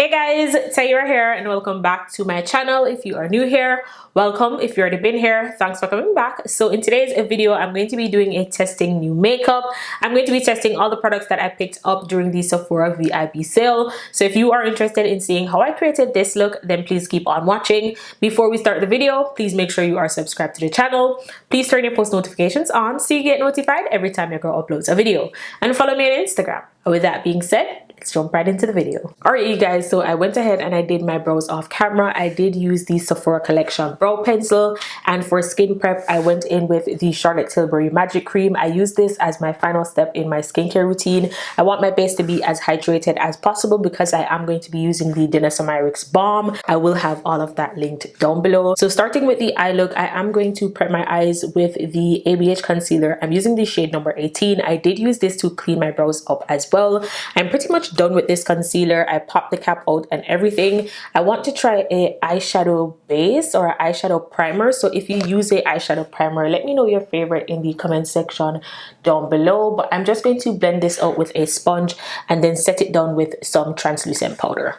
Hey guys, Taylor here and welcome back to my channel. If you are new here, welcome. If you already been here, thanks for coming back. So in today's video, I'm going to be doing a testing new makeup. I'm going to be testing all the products that I picked up during the Sephora VIB sale. So if you are interested in seeing how I created this look, then please keep on watching. Before we start the video, please make sure you are subscribed to the channel. Please turn your post notifications on so you get notified every time your girl uploads a video. And follow me on Instagram. With that being said, let's jump right into the video. Alright you guys, so I went ahead and I did my brows off camera. I did use the Sephora Collection brow pencil, and for skin prep I went in with the Charlotte Tilbury Magic Cream. I use this as my final step in my skincare routine. I want my base to be as hydrated as possible because I am going to be using the Danessa Myricks balm. I will have all of that linked down below. So starting with the eye look, I am going to prep my eyes with the ABH concealer. I'm using the shade number 18. I did use this to clean my brows up as well. I'm pretty much done with this concealer. I popped the cap out and everything. I want to try a eyeshadow base or an eyeshadow primer. So if you use a eyeshadow primer, let me know your favorite in the comment section down below. But I'm just going to blend this out with a sponge and then set it down with some translucent powder.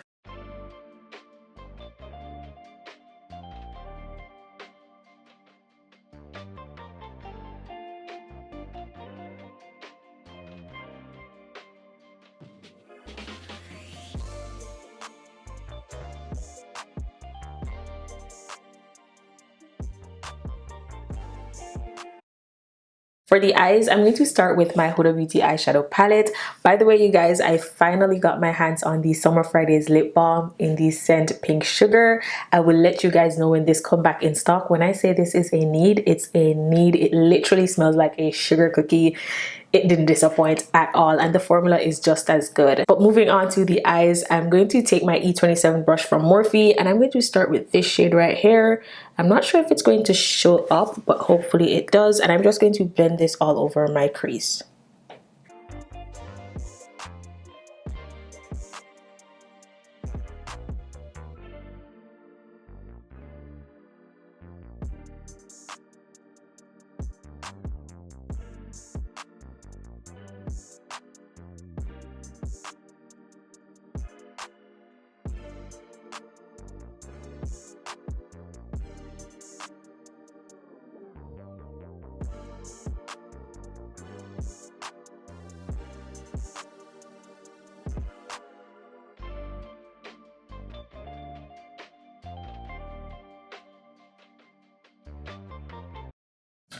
For the eyes, I'm going to start with my Huda Beauty eyeshadow palette. By the way, you guys, I finally got my hands on the Summer Fridays lip balm in the scent Pink Sugar. I will let you guys know when this come back in stock. When I say this is a need, it's a need. It literally smells like a sugar cookie. It didn't disappoint at all, and the formula is just as good. But moving on to the eyes, I'm going to take my E27 brush from Morphe and I'm going to start with this shade right here. I'm not sure if it's going to show up, but hopefully it does, and I'm just going to blend this all over my crease.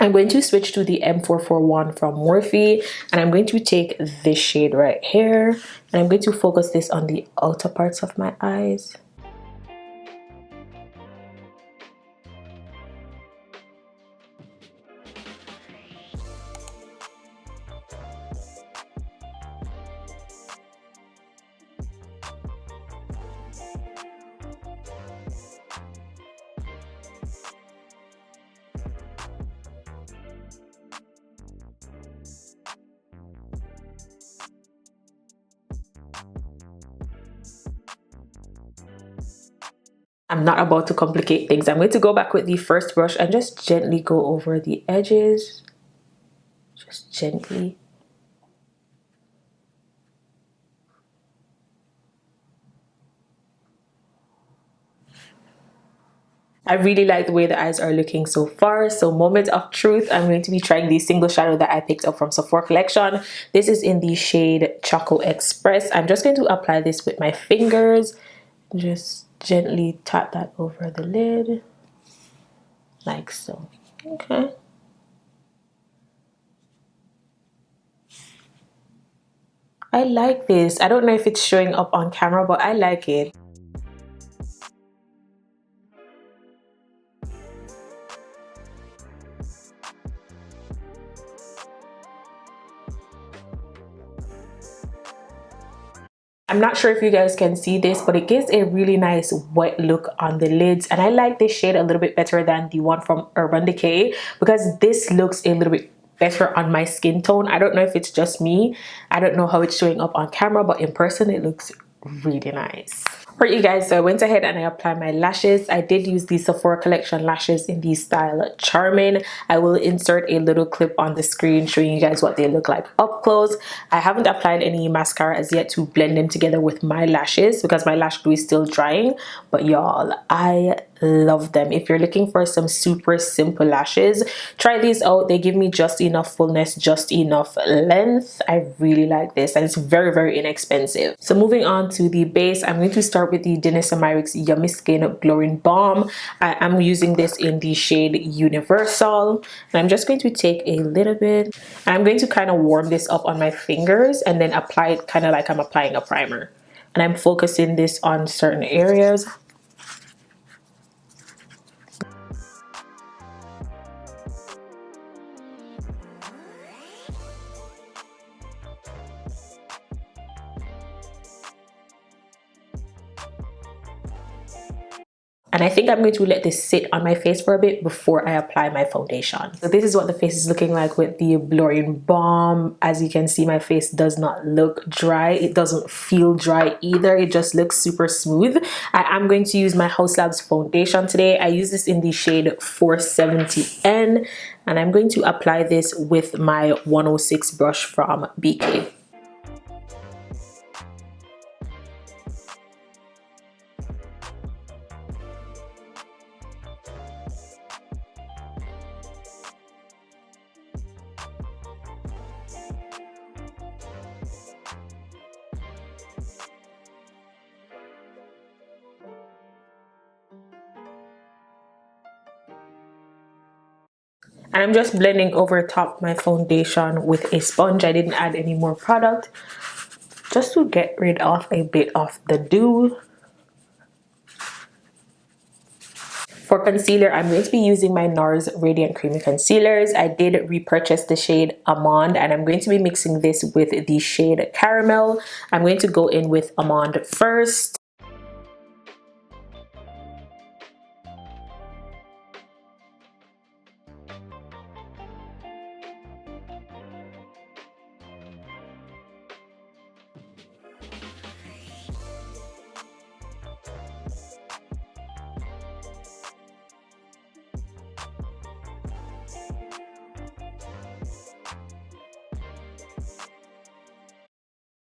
I'm going to switch to the M441 from Morphe, and I'm going to take this shade right here, and I'm going to focus this on the outer parts of my eyes. I'm not about to complicate things. I'm going to go back with the first brush and just gently go over the edges. Just gently. I really like the way the eyes are looking so far. So moment of truth, I'm going to be trying the single shadow that I picked up from Sephora Collection. This is in the shade Chaco Express. I'm just going to apply this with my fingers. Just gently tap that over the lid like so. Okay. I like this. I don't know if it's showing up on camera, but I like it. I'm not sure if you guys can see this, but it gives a really nice wet look on the lids, and I like this shade a little bit better than the one from Urban Decay because this looks a little bit better on my skin tone. I don't know if it's just me. I don't know how it's showing up on camera, but in person it looks really nice. Alright you guys, so I went ahead and I applied my lashes. I did use the Sephora Collection lashes in the style Charming. I will insert a little clip on the screen showing you guys what they look like up close. I haven't applied any mascara as yet to blend them together with my lashes because my lash glue is still drying, but y'all, I love them. If you're looking for some super simple lashes, try these out. They give me just enough fullness, just enough length. I really like this, and it's very, very inexpensive. So moving on to the base, I'm going to start with the Danessa Myricks Yummy Skin Blurring Balm. I am using this in the shade Universal, and I'm just going to take a little bit, and I'm going to kind of warm this up on my fingers and then apply it kind of like I'm applying a primer. And I'm focusing this on certain areas. And I think I'm going to let this sit on my face for a bit before I apply my foundation. So this is what the face is looking like with the blurring balm. As you can see, my face does not look dry. It doesn't feel dry either. It just looks super smooth. I am going to use my Haus foundation today. I use this in the shade 470N. And I'm going to apply this with my 106 brush from BK. And I'm just blending over top my foundation with a sponge. I didn't add any more product, just to get rid of a bit of the dew. For concealer, I'm going to be using my Nars Radiant Creamy Concealers. I did repurchase the shade Amande, and I'm going to be mixing this with the shade Caramel. I'm going to go in with Amande first.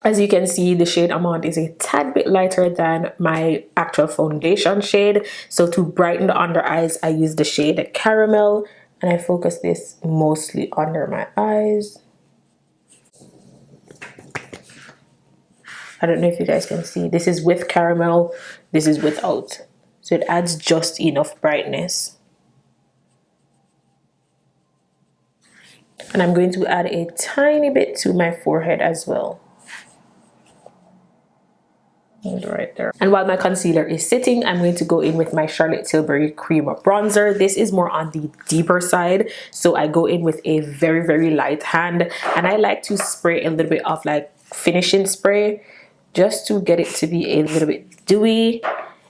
As you can see, the shade Amande is a tad bit lighter than my actual foundation shade. So to brighten the under eyes, I use the shade Caramel, and I focus this mostly under my eyes. I don't know if you guys can see. This is with caramel, this is without. So it adds just enough brightness. And I'm going to add a tiny bit to my forehead as well. Right there. And while my concealer is sitting, I'm going to go in with my Charlotte Tilbury Cream Bronzer. This is more on the deeper side, so I go in with a very, very light hand, and I like to spray a little bit of like finishing spray just to get it to be a little bit dewy.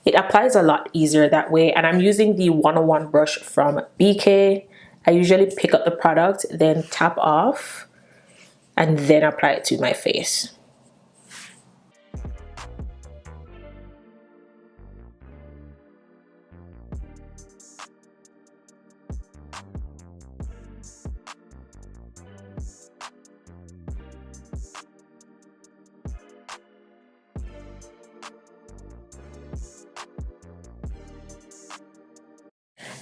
It applies a lot easier that way, and I'm using the 101 brush from BK. I usually pick up the product, then tap off, and then apply it to my face.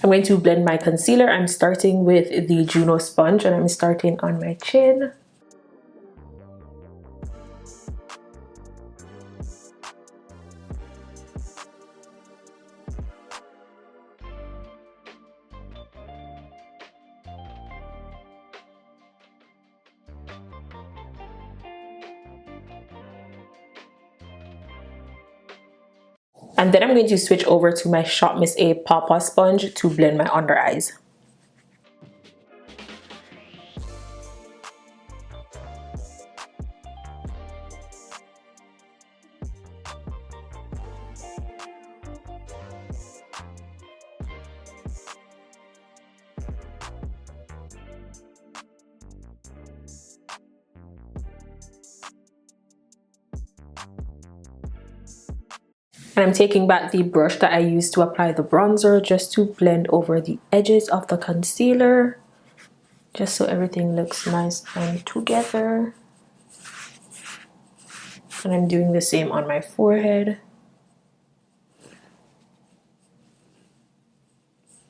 I'm going to blend my concealer. I'm starting with the Juno sponge, and I'm starting on my chin. And then I'm going to switch over to my Shop Miss A Pawpaw sponge to blend my under eyes. And I'm taking back the brush that I used to apply the bronzer just to blend over the edges of the concealer, just so everything looks nice and together. And I'm doing the same on my forehead.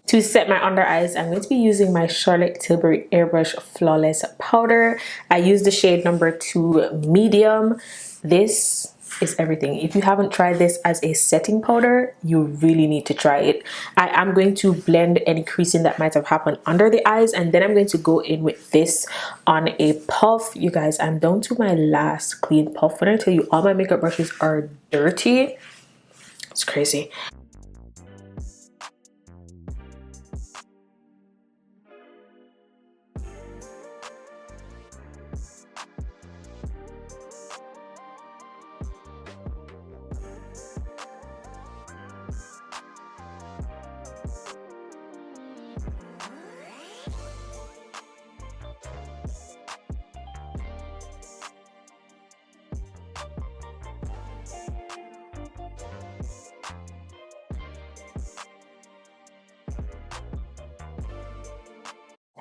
To set my under eyes, I'm going to be using my Charlotte Tilbury Airbrush Flawless Powder. I use the shade number 2 medium. This is everything. If you haven't tried this as a setting powder, you really need to try it. I am going to blend any creasing that might have happened under the eyes, and then I'm going to go in with this on a puff. You guys, I'm down to my last clean puff. When I tell you all my makeup brushes are dirty, it's crazy.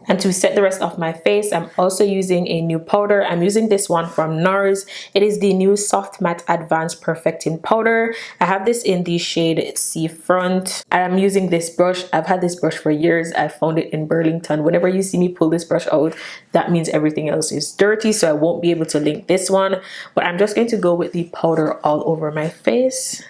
And to set the rest of my face, I'm also using a new powder. I'm using this one from Nars. It is the new Soft Matte Advanced Perfecting Powder. I have this in the shade Seafront. I am using this brush. I've had this brush for years. I found it in Burlington. Whenever you see me pull this brush out, that means everything else is dirty, so I won't be able to link this one. But I'm just going to go with the powder all over my face.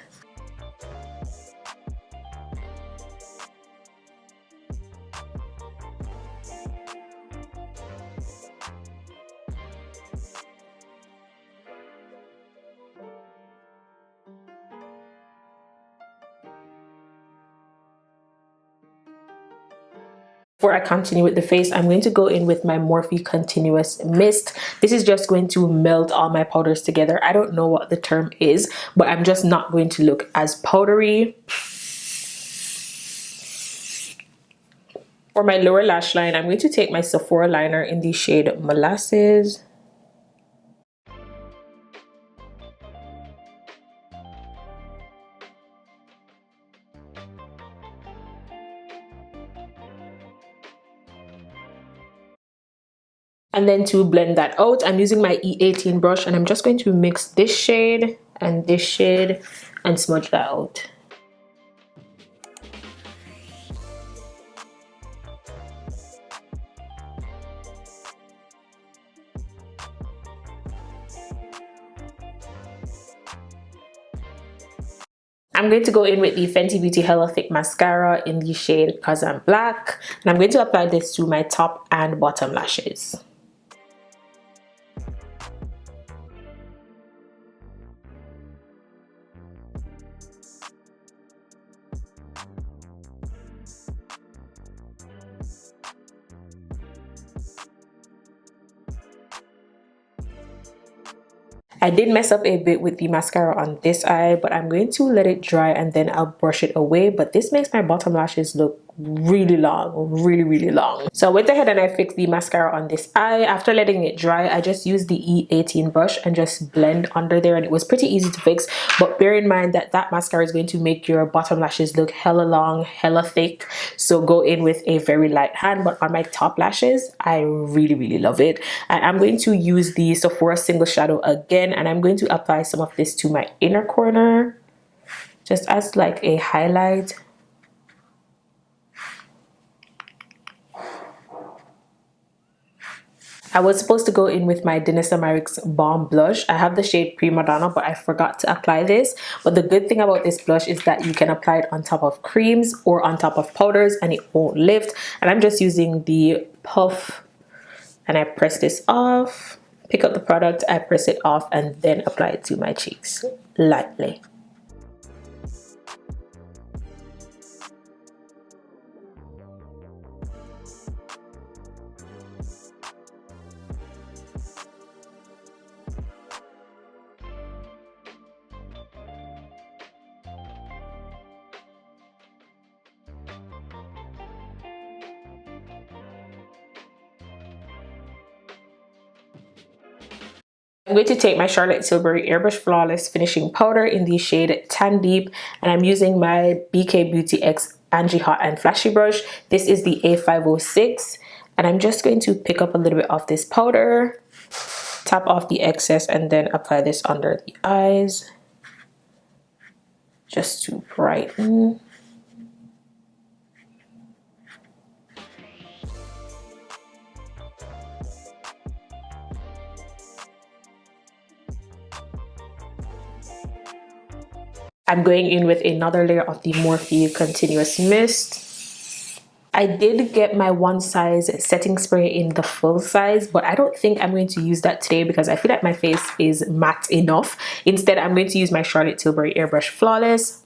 Before I continue with the face, I'm going to go in with my Morphe Continuous Mist. This is just going to melt all my powders together. I don't know what the term is, but I'm just not going to look as powdery. For my lower lash line, I'm going to take my Sephora liner in the shade Molasses. And then to blend that out, I'm using my E18 brush, and I'm just going to mix this shade and smudge that out. I'm going to go in with the Fenty Beauty Hella Thick Mascara in the shade Cause I'm Black, and I'm going to apply this to my top and bottom lashes. I did mess up a bit with the mascara on this eye, but I'm going to let it dry and then I'll brush it away. But this makes my bottom lashes look really long, really long. So I went ahead and I fixed the mascara on this eye. After letting it dry, I just used the E18 brush and just blend under there, and it was pretty easy to fix. But bear in mind that that mascara is going to make your bottom lashes look hella long, hella thick, so go in with a very light hand. But on my top lashes, I really love it. I'm going to use the Sephora Single Shadow again, and I'm going to apply some of this to my inner corner just as like a highlight. I was supposed to go in with my Danessa Myricks Balm Blush. I have the shade Prima Donna, but I forgot to apply this. But the good thing about this blush is that you can apply it on top of creams or on top of powders and it won't lift. And I'm just using the puff, and I press this off, pick up the product, I press it off, and then apply it to my cheeks lightly. I'm going to take my Charlotte Tilbury Airbrush Flawless Finishing Powder in the shade Tan Deep, and I'm using my BK Beauty X Angie Hot and Flashy brush. This is the A506, and I'm just going to pick up a little bit of this powder, tap off the excess, and then apply this under the eyes just to brighten. I'm going in with another layer of the Morphe Continuous Mist. I did get my one size setting spray in the full size, but I don't think I'm going to use that today because I feel like my face is matte enough. Instead, I'm going to use my Charlotte Tilbury Airbrush Flawless.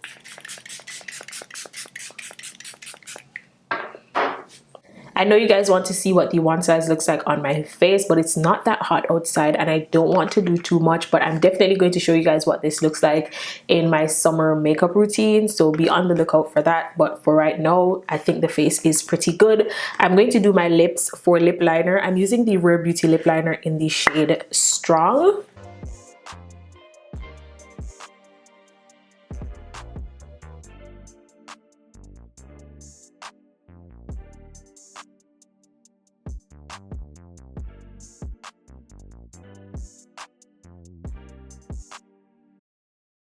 I know you guys want to see what the one size looks like on my face, but it's not that hot outside and I don't want to do too much, but I'm definitely going to show you guys what this looks like in my summer makeup routine, so be on the lookout for that. But for right now, I think the face is pretty good. I'm going to do my lips for lip liner. I'm using the Rare Beauty lip liner in the shade Strong.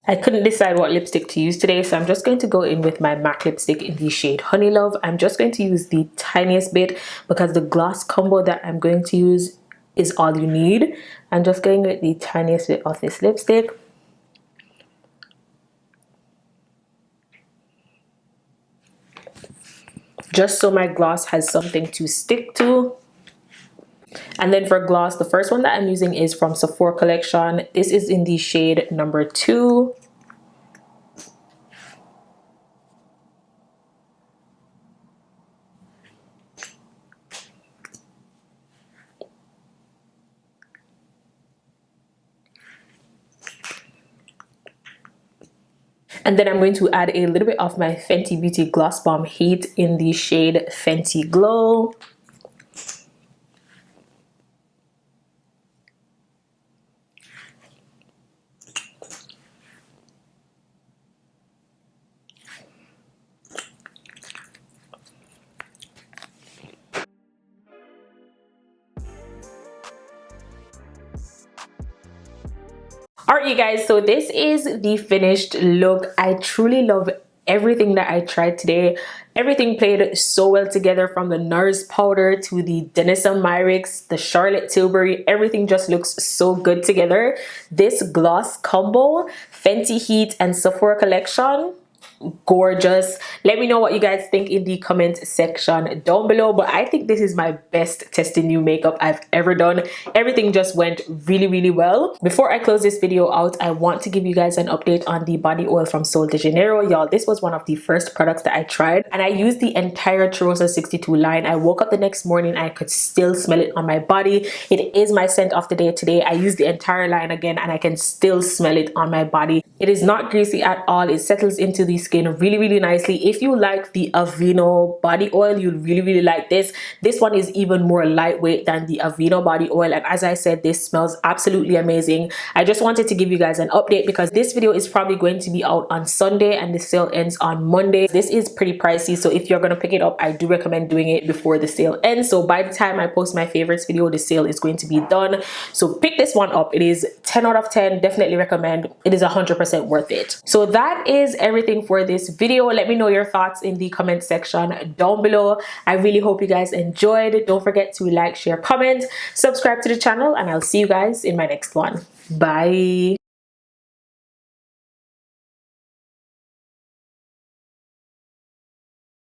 I couldn't decide what lipstick to use today, so I'm just going to go in with my MAC lipstick in the shade Honey Love. I'm just going to use the tiniest bit because the gloss combo that I'm going to use is all you need. I'm just going with the tiniest bit of this lipstick. Just so my gloss has something to stick to. And then for gloss, the first one that I'm using is from Sephora Collection. This is in the shade number 2. And then I'm going to add a little bit of my Fenty Beauty Gloss Bomb Heat in the shade Fenty Glow. Alright you guys, so this is the finished look. I truly love everything that I tried today. Everything played so well together, from the Nars powder to the Danessa Myricks, the Charlotte Tilbury. Everything just looks so good together. This gloss combo, Fenty Heat and Sephora Collection, gorgeous. Let me know what you guys think in the comment section down below, but I think this is my best testing new makeup I've ever done. Everything just went really well. Before I close this video out, I want to give you guys an update on the body oil from Sol de Janeiro. Y'all, this was one of the first products that I tried, and I used the entire Cheirosa 62 line. I woke up the next morning, I could still smell it on my body. It is my scent of the day today. I used the entire line again and I can still smell it on my body. It is not greasy at all. It settles into the skin really nicely. If you like the Aveeno body oil, you'll really like this. This one is even more lightweight than the Aveeno body oil, and as I said, this smells absolutely amazing. I just wanted to give you guys an update because this video is probably going to be out on Sunday and the sale ends on Monday. This is pretty pricey, so if you're gonna pick it up, I do recommend doing it before the sale ends. So by the time I post my favorites video, the sale is going to be done. So pick this one up. It is 10 out of 10. Definitely recommend. It is 100% worth it. So that is everything for this video. Let me know your thoughts in the comment section down below. I really hope you guys enjoyed. Don't forget to like, share, comment, subscribe to the channel, and I'll see you guys in my next one. Bye.